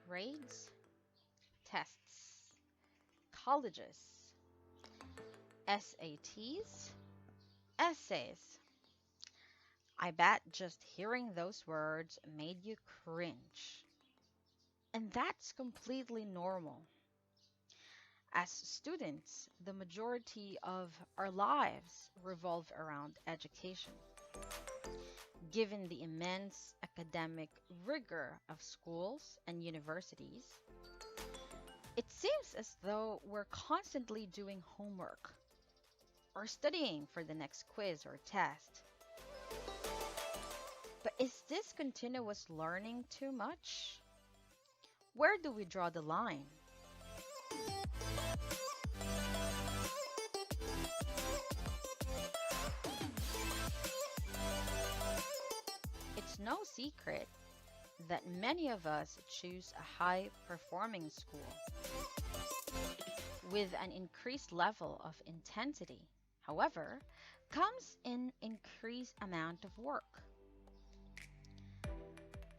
grades, tests, colleges, SATs, essays. I bet just hearing those words made you cringe. And that's completely normal. As students, the majority of our lives revolve around education. Given the immense academic rigor of schools and universities, it seems as though we're constantly doing homework or studying for the next quiz or test. But is this continuous learning too much? Where do we draw the line? It's no secret that many of us choose a high performing school with an increased level of intensity. However, comes an increased amount of work.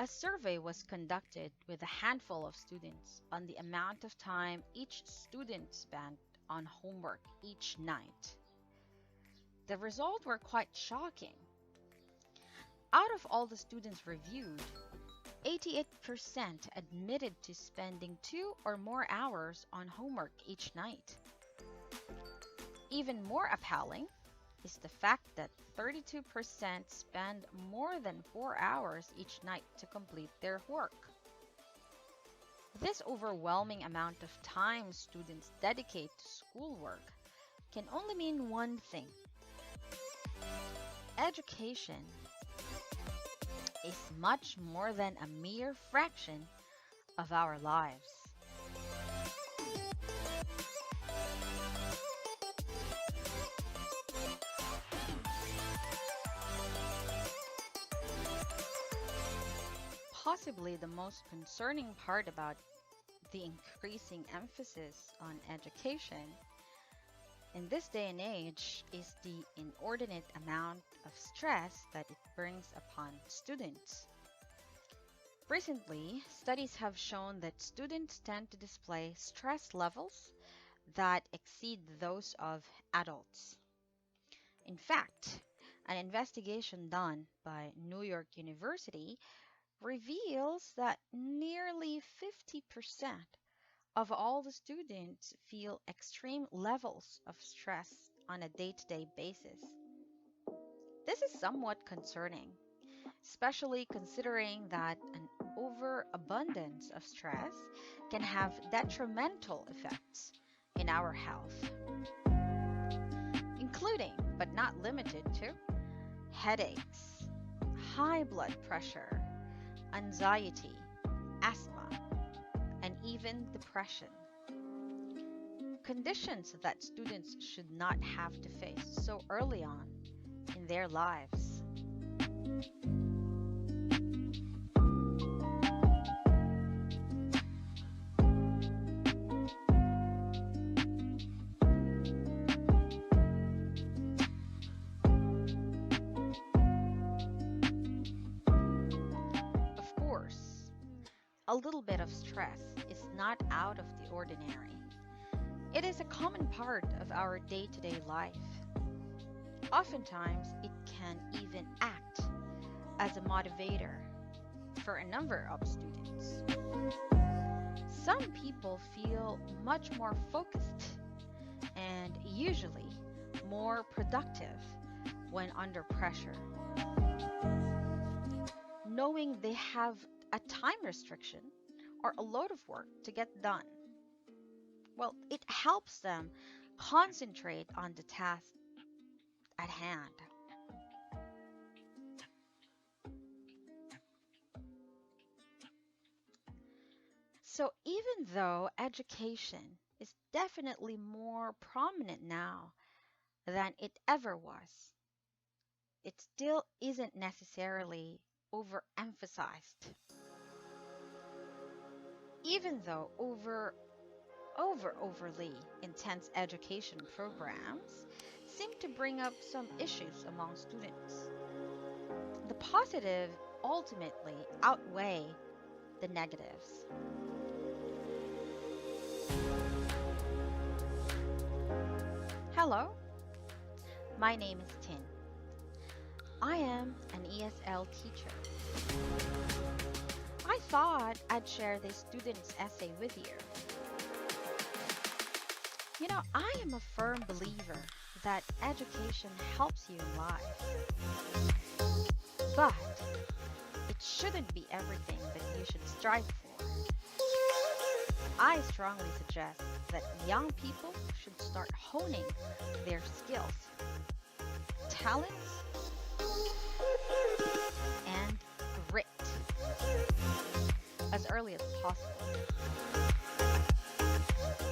A survey was conducted with a handful of students on the amount of time each student spent on homework each night. The results were quite shocking. Out of all the students reviewed, 88% admitted to spending 2 or more hours on homework each night. Even more appalling is the fact that 32% spend more than 4 hours each night to complete their work. This overwhelming amount of time students dedicate to schoolwork can only mean one thing. Education is much more than a mere fraction of our lives. Possibly the most concerning part about the increasing emphasis on education in this day and age is the inordinate amount of stress that it brings upon students. Recently, studies have shown that students tend to display stress levels that exceed those of adults. In fact, an investigation done by New York University reveals that nearly 50% of all the students feel extreme levels of stress on a day-to-day basis. This is somewhat concerning, especially considering that an overabundance of stress can have detrimental effects in our health, including but not limited to headaches, high blood pressure, anxiety, asthma, and even depression. Conditions that students should not have to face so early on in their lives. Of course, a little bit of stress is not out of the ordinary. It is a common part of our day-to-day life. Oftentimes, it can even act as a motivator for a number of students. Some people feel much more focused and usually more productive when under pressure, knowing they have a time restriction or a load of work to get done. Well, it helps them concentrate on the task at hand. So, even though education is definitely more prominent now than it ever was, it still isn't necessarily overemphasized. Even though overly intense education programs seem to bring up some issues among students, the positive ultimately outweigh the negatives. Hello, my name is Tin. I am an ESL teacher. I thought I'd share this student's essay with you. I am a firm believer that education helps you in life, but it shouldn't be everything that you should strive for. I strongly suggest that young people should start honing their skills, talents, and grit as early as possible.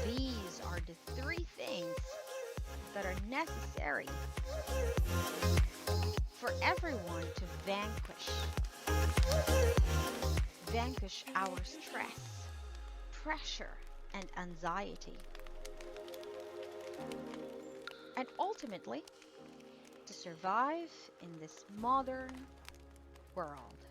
These are the three things that are necessary for everyone to vanquish our stress, pressure, and anxiety, and ultimately to survive in this modern world.